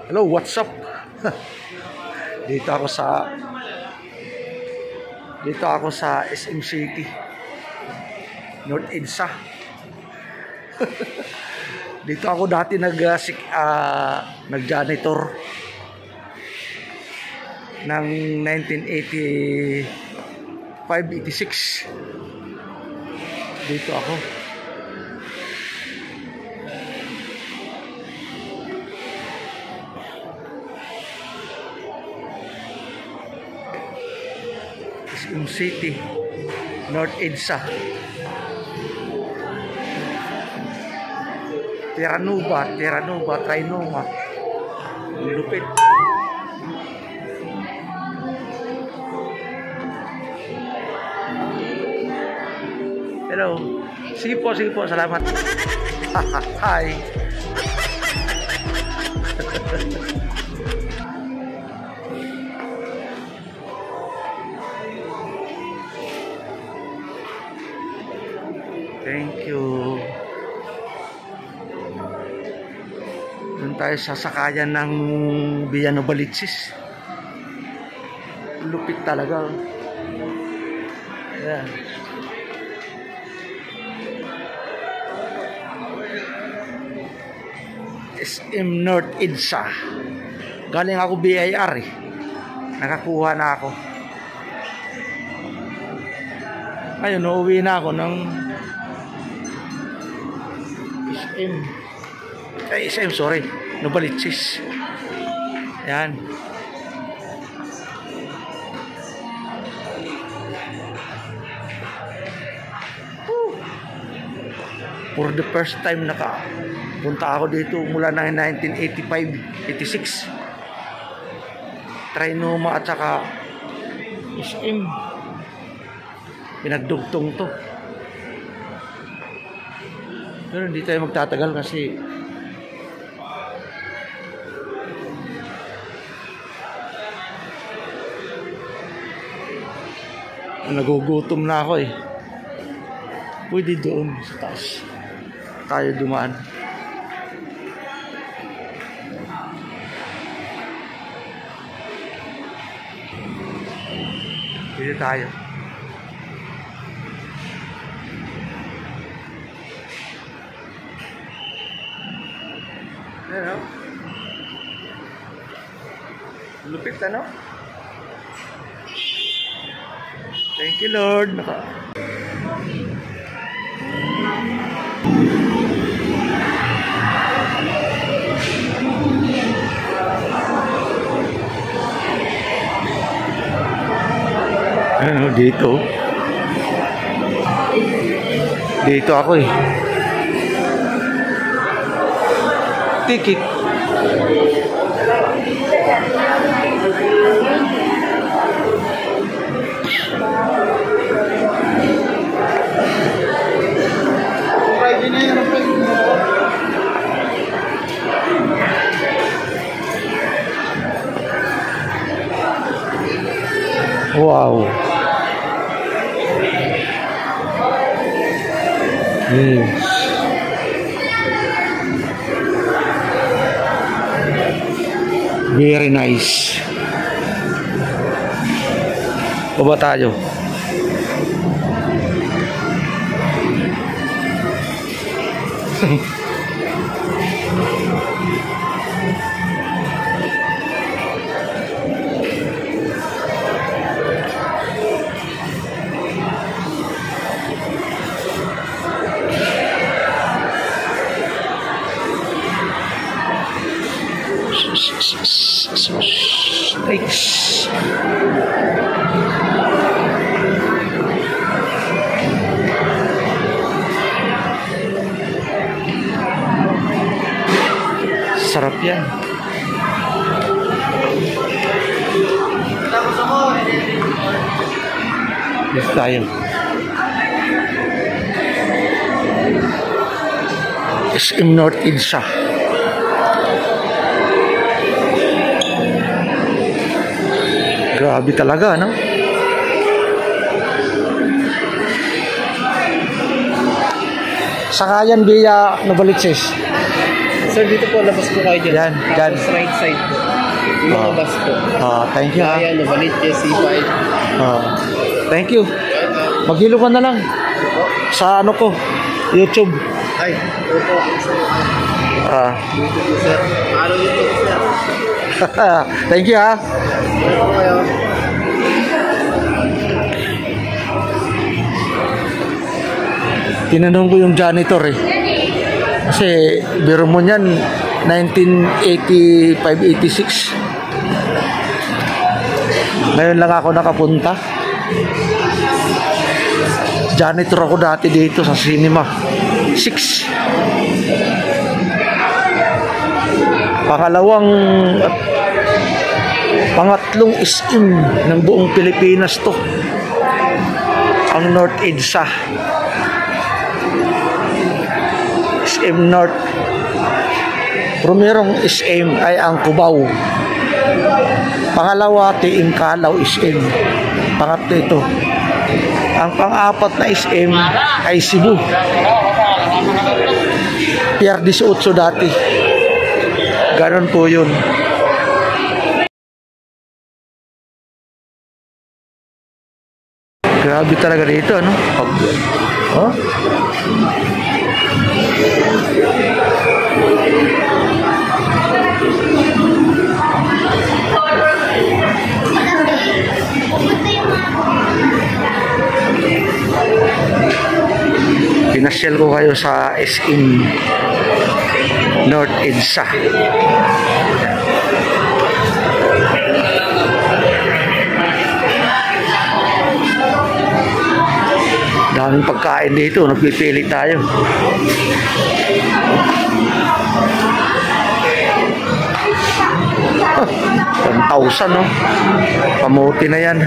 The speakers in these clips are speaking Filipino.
Hello, what's up? Dito ako sa SM City, North EDSA. Dito ako dati nag-janitor ng 1985-86. Dito ako. SM City, North EDSA. Terranova, Trinoma. Lupit. Hello. Sige po, salamat. Hi. Thank you. Doon tayo sa sakayan ng Via Novaliches. Lupit talaga. Ayan. SM North EDSA. Galing ako BIR eh. Nakakuha na ako. Ayun, uuwi na ako ng SM, sorry, Novaliches. Ayan. For the first time punta ako dito mula ng 1985-86. Trinoma at saka SM. Pinagdugtong to. Pero hindi tayo magtatagal kasi nagugutom na ako eh. Pwede doon sa taas tayo dumaan. Pwede tayo. Ano? Lupit ano? Thank you Lord. Ano dito? Dito ako eh. Ticket. Wow. Yes. Very nice. Baba tayo. Thanks. Sarap yan. Yes tayo. SM North EDSA. Grabe talaga, no? Sakayan Via Novaliches. Sir, dito po, labas po kayo dyan. Yan, dyan. Tapos right side po. Yung mga bus po. Thank you. Ayan, Novaliches, C5. Thank you. Maghilo ka na lang. Sa ano ko, YouTube. Ay, opo. YouTube po, sir. Araw YouTube, sir. Thank you, ha. Opo kayo. Tinanong ko yung janitor eh. Kasi biro mo niyan 1985-86. Ngayon lang ako nakapunta. Janitor ako dati dito sa Cinema 6. Pangatlong SM ng buong Pilipinas to. Ang North EDSA. SM North. Primerong SM ay ang Cubao. Pangalawa, TM Calao SM. Pangatlo ito. Ang pang-apat na SM ay Cebu. Pier 18 dati. Ganon po yun. Grabe talaga dito, ano? Oh? Pinasyal ko kayo sa SM North EDSA. Daming pagkain dito, nagpipili tayo. Ah, 1,000, no? Pamuti na yan.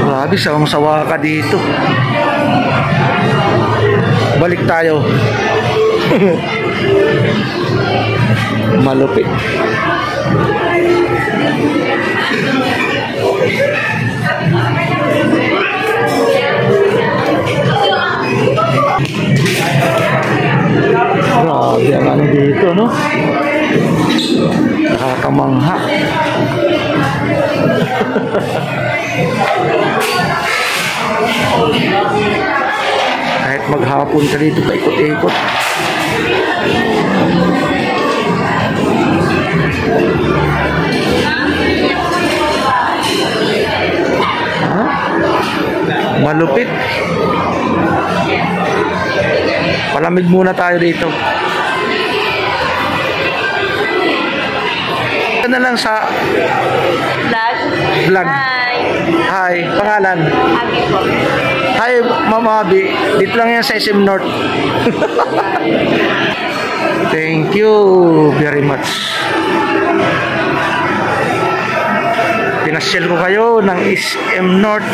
Grabe, sawang-sawa ka dito. Balik tayo. Malupit. Grabe ang ano dito, no? Nakakamangha. Kahit maghapon ka dito, paikot-ikot. Malupit. Palamig muna tayo dito. Ito na lang sa vlog. Hi. Pangalan? Abi po. Hi, Mama Abi. Dito lang yan sa SM North. Thank you very much. Pinasyal ko kayo ng SM North.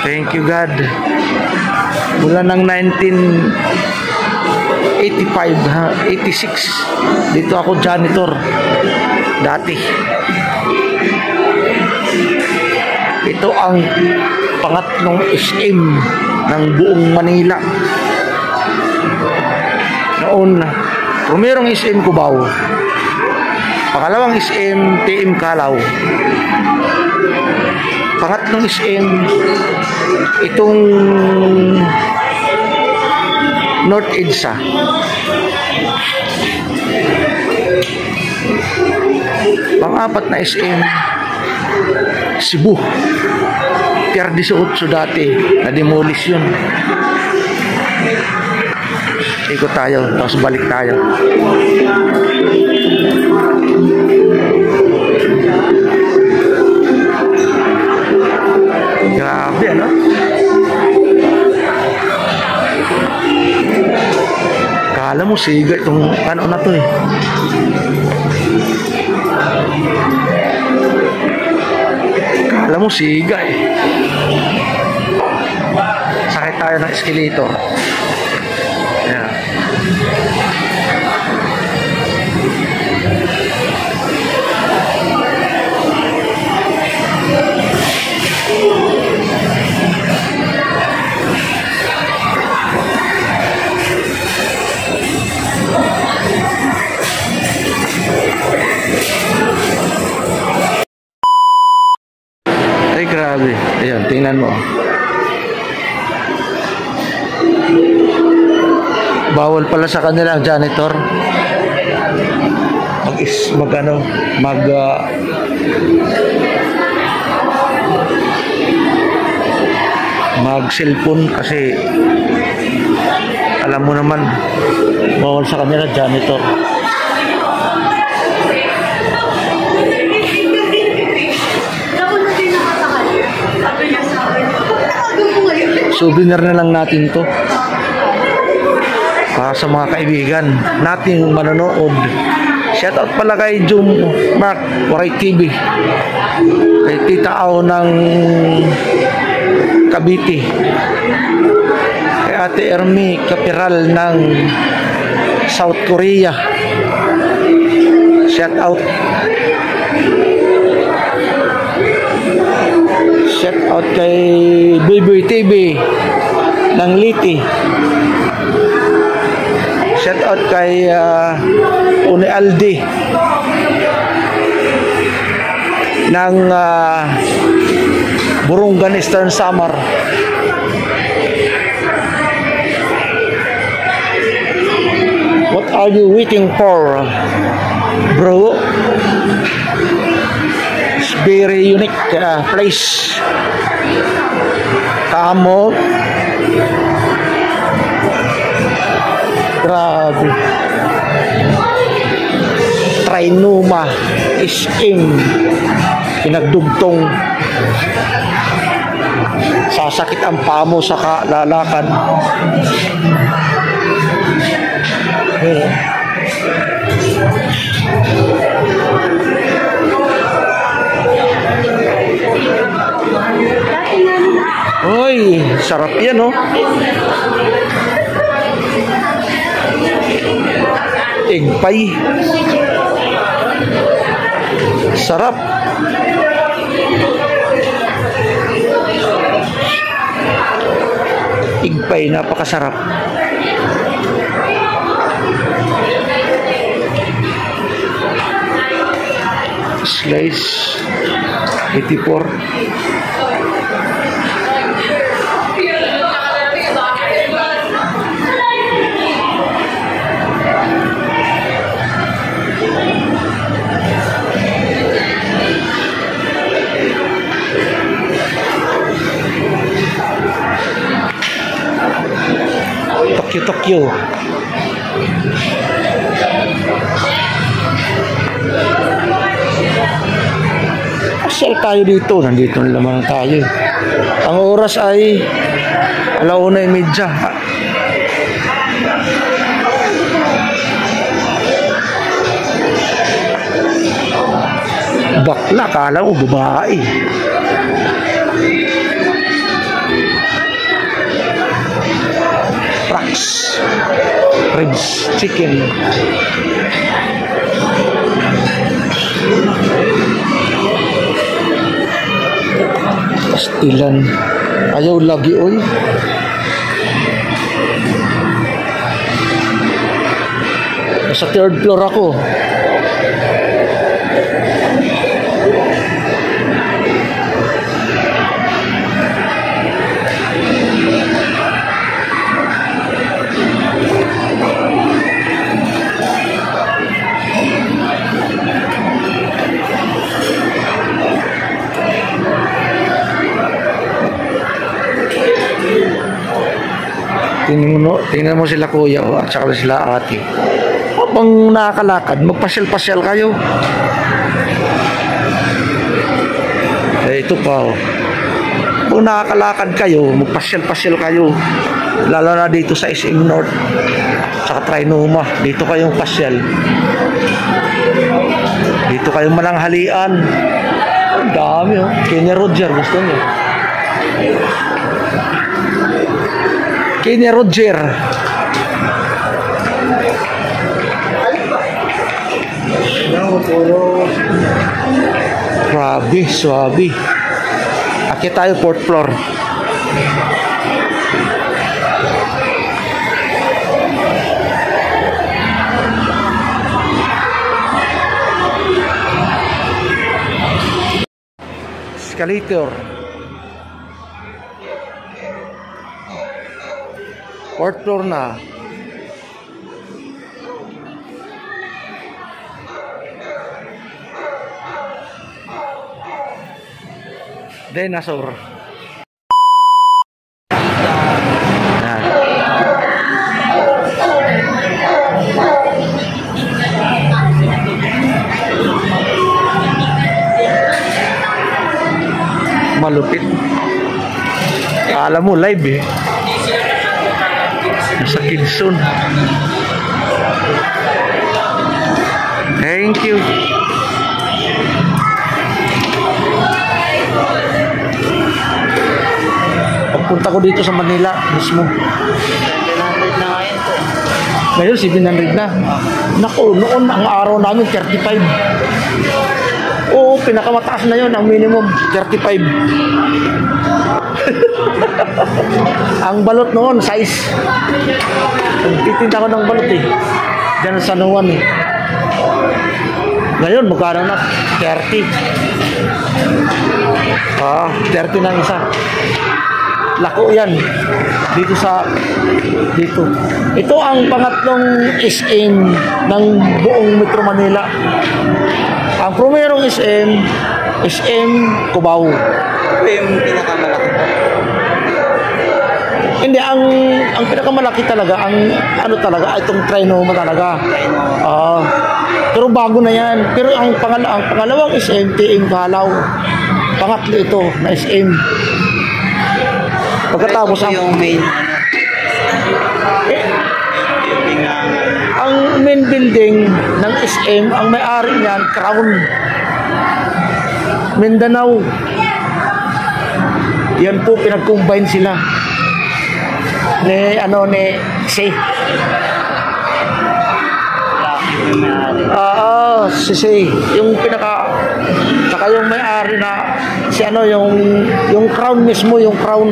Thank you, God. Mula ng 1986, dito ako janitor dati. Ito ang pangatlong SM ng buong Manila. Noon, primerong SM Cubao, pangalawang SM TM Calao, pangatlong SM itong North EDSA. Pang-apat na SM Cebu. Pier 18 dati, na-demolish yun. Ikot tayo, tapos balik tayo. Grabe, ano? Kala mo siga itong ano na to eh. Kala mo siga eh. Sakit tayo ng escalator. Ayan. Ay, grabe. Ayan, tingnan mo. Bawal pala sa kanila ang janitor. Mag cellphone kasi alam mo naman bawal sa kanila janitor. Souvenir na lang natin to para sa mga kaibigan nating manonood. Shoutout pala kay Jum Mark Waray TV, kay Tita Au ng Cavite, kay Ate Ermi Capiral ng South Korea. Shoutout. Shoutout kay Biboy TV ng Liti. Shoutout kay Uni Aldi ng Burungan Eastern Samar. What are you waiting for, bro? It's very unique place. Kamo. Grabe. Trinuma SM pinagdugtong. Sasakit ang paa mo sa kalalakad. Uy, sarap yan, oh. Igpay. Sarap. Igpay, napakasarap. Slice 84. Tokyo. Asal tayo dito. Nandito na naman tayo. Ang oras ay 1:30. Bakla, kala mo babae. Ribs chicken. Pastilan. Ayaw lagi, oy. Sa 3rd floor ako. Tingnan mo sila kuya at saka sila ate. Habang nakakalakad, magpasyal-pasyal kayo. Ito pa, oh. Kung nakakalakad kayo, magpasyal-pasyal kayo. Lalo na dito sa SM North, saka Trinoma. Dito kayong pasyal. Dito kayong mananghalian. Ang dami, oh. Kenny Roger, gusto niyo. Kenny Roger. Grabe, swabe. Akit tayo 4th floor. escalator. Fourth floor na. Dinosaur. Yan. Malupit. Alam mo, live eh. Sa Kidson. Thank you. Pagpunta ko dito sa Manila mismo. 700 na ngayon po. Ngayon 700 na. Naku, noon ang araw namin 35. Oo, pinakamataas na yon, ang minimum 35. Ang balot noon, size. Titinda ko ng balot eh. Diyan sa San Juan eh. Ngayon, magkano na? 30. 30 na isa. Lako yan. Dito. Ito ang pangatlong SM ng buong Metro Manila. Ang primerong SM Cubao. Ito yung pinakamalaki po. Hindi, ang pinakamalaki talaga, itong Trinoma talaga. Pero bago na yan. Pero ang pangalawang SM, TM Calaw. Pangatlo ito na SM. Pagkatapos yung main ang main building ng SM, ang may-ari niyan, Crown Mindanao. Yan po, pinag-combine sila ni si si yung saka yung may-ari na yung Crown mismo, yung Crown.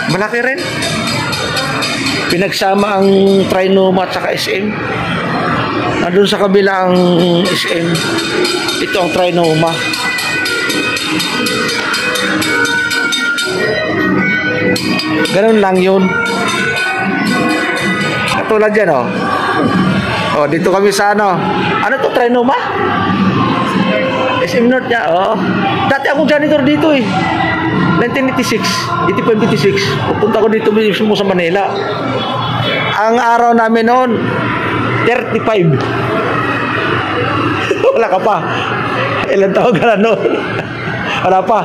Malaki rin. Pinagsama ang Trinoma at saka SM. Nandun sa kabila ang SM. Ito ang Trinoma. Ganun lang yun. Katulad yan, oh. Oh, dito kami sa ano. Ano to, Trinoma? SM North niya, oh. Dati ako janitor dito eh. 1986, 85-86. Pupunta ko dito mismo sa Manila. Ang araw namin noon, 35. Wala ka pa. Ilan taon ka na noon? Wala pa.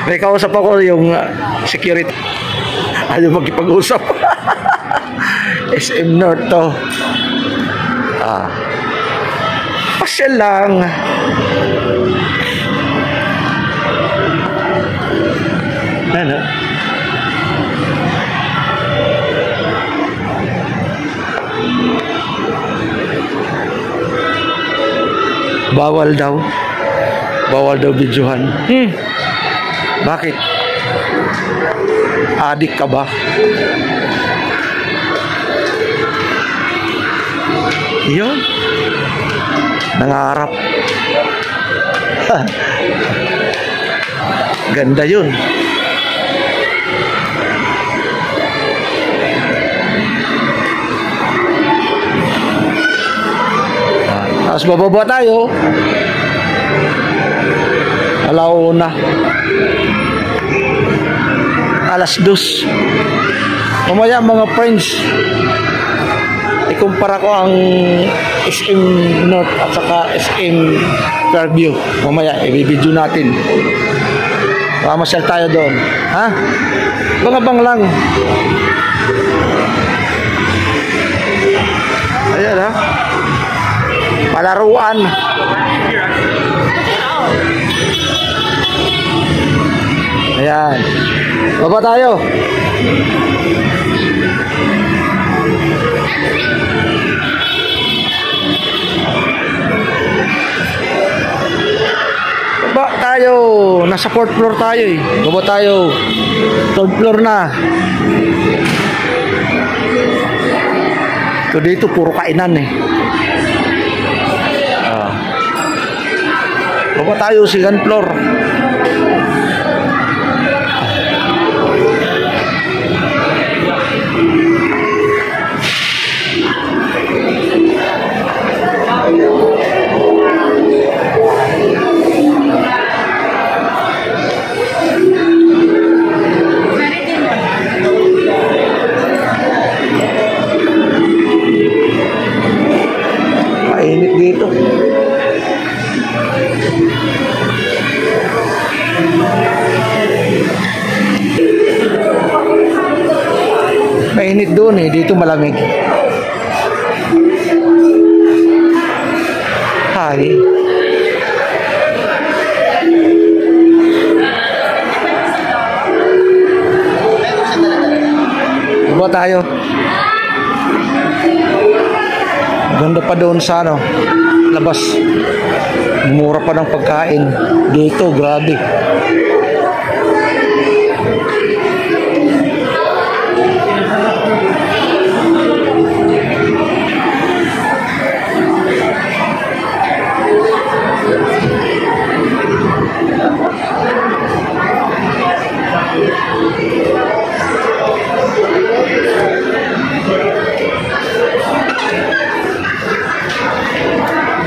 May kausap ako yung security. Ayaw magkipag-usap. SM North to. Pasyal lang. Ano? Bawal daw videohan. Bakit? Adik ka ba? Yun. Nangarap. Ganda yun. Tapos bababa tayo. Alauna. Alas 2. Mamaya mga friends, ikumpara ko ang SM North at saka SM Fairview. Mamaya i-video natin. Mamasyal tayo doon. Ha? Bangabang lang. Ayan ha. Palaruan. Ayan. Baba tayo. Baba tayo. Nasa 4th floor tayo eh. Baba tayo. 3rd floor na. So dito puro kainan eh. Baba tayo, second floor. Mainit dito. Mainit doon eh, dito malamig. Hi. Baba tayo. Ganda pa doon sa ano, labas. Mura pa ng pagkain. Dito, grabe.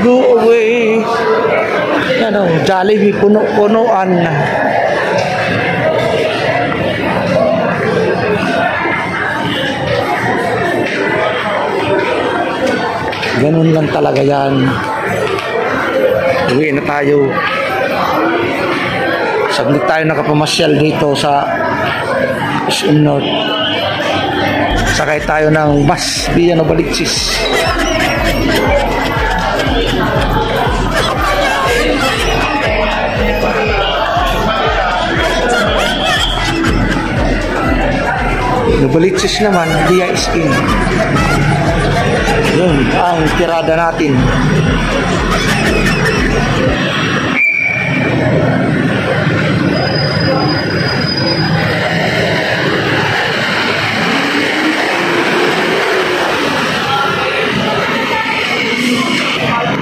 Go away. Ano, Jollibee puno-punuan. Ganun lang talaga yan. Uwi na tayo. Saglit tayo nakapamasyal dito sa SM North. Sakay tayo ng bus via Novaliches. Novaliches naman via SM. Yun ang tirada natin.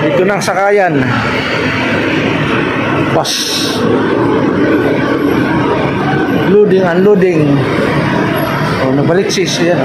Ito na ang sakayan. Bus. Loading, unloading. Oh, Novaliches yan.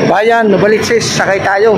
Bayan, Novaliches, sakay tayo.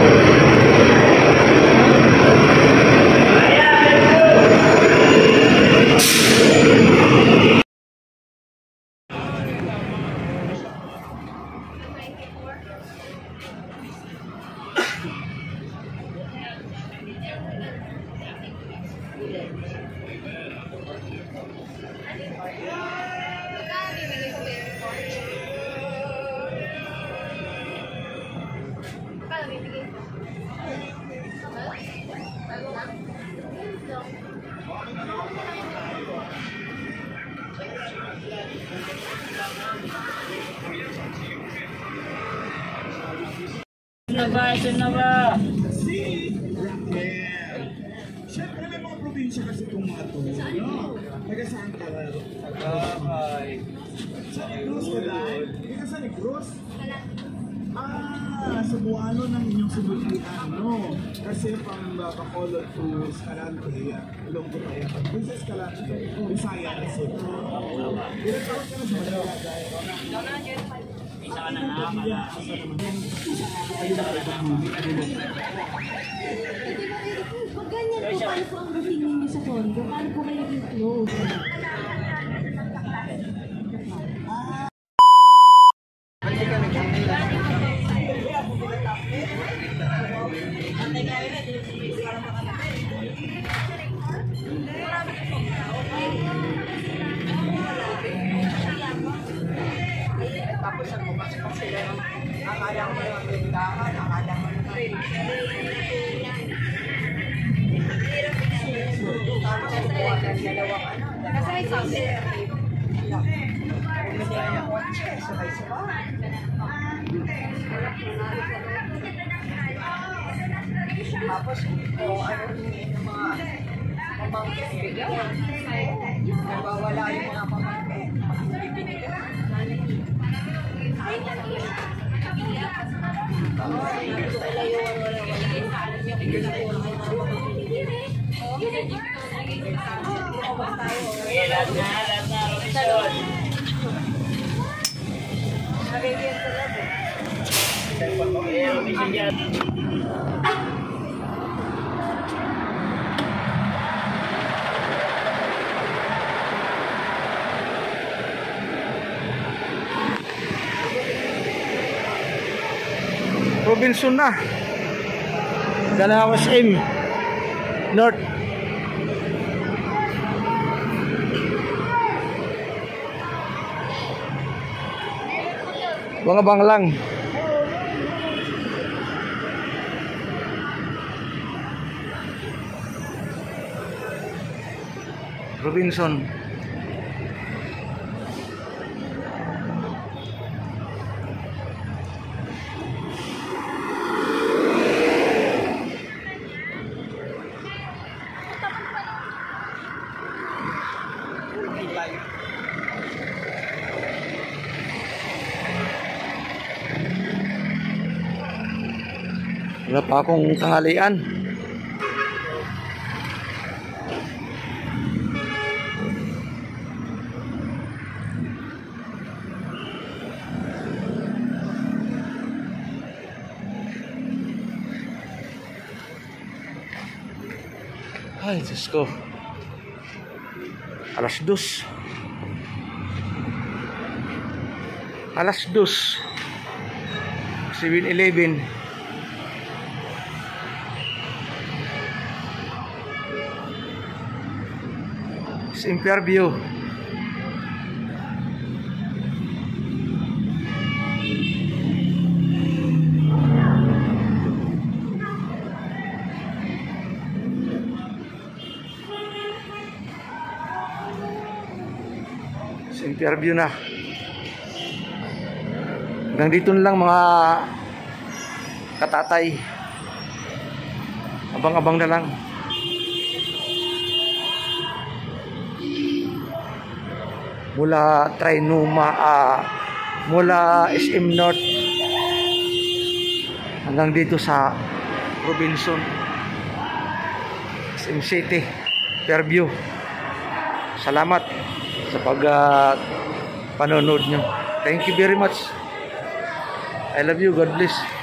Ito na ba? Siyempre may mga probinsya kasi itong mga to. Taga saan ka na? Sa Negros ka dahil? Taga sa Negros? Cebuano ng inyong sinultian, no? Kasi pang Bacolod to Escalante, Ilonggo tayo. Kung sa Escalante, Visaya na sila. Ilan taon ka na sa Manila dahil? Isa ka na nakakala. Pag ganyan po, paano po ang booking ninyo sa condo? Paano po kayo i-close? Tapos ang bukas pa sila ng akala mo yung tindahan, akala mo yung trail. Tapos bukuha ng dalawang ano. Kasi may sabi. Bumili ng kotse, sabay-sabay. Tapos kung ano yung mga pamangkin, bigyan. Nabawala yung mga pamangkin. Bibigyan. Okay, lahat na, Robinson. Okay, Robinson yan. Robinson na. Dalawas M. North. Bangabang lang. Robinson. Wala pa akong tanghalian. Ay, Diyos ko. Alas 2. Alas 2. 7-Eleven. Interview. Interview na. Hanggang dito na lang mga katatay. Abang-abang na lang. Mula Trinoma, mula SM North hanggang dito sa Robinson, SM City, Fairview. Salamat sa panonood nyo. Thank you very much. I love you. God bless.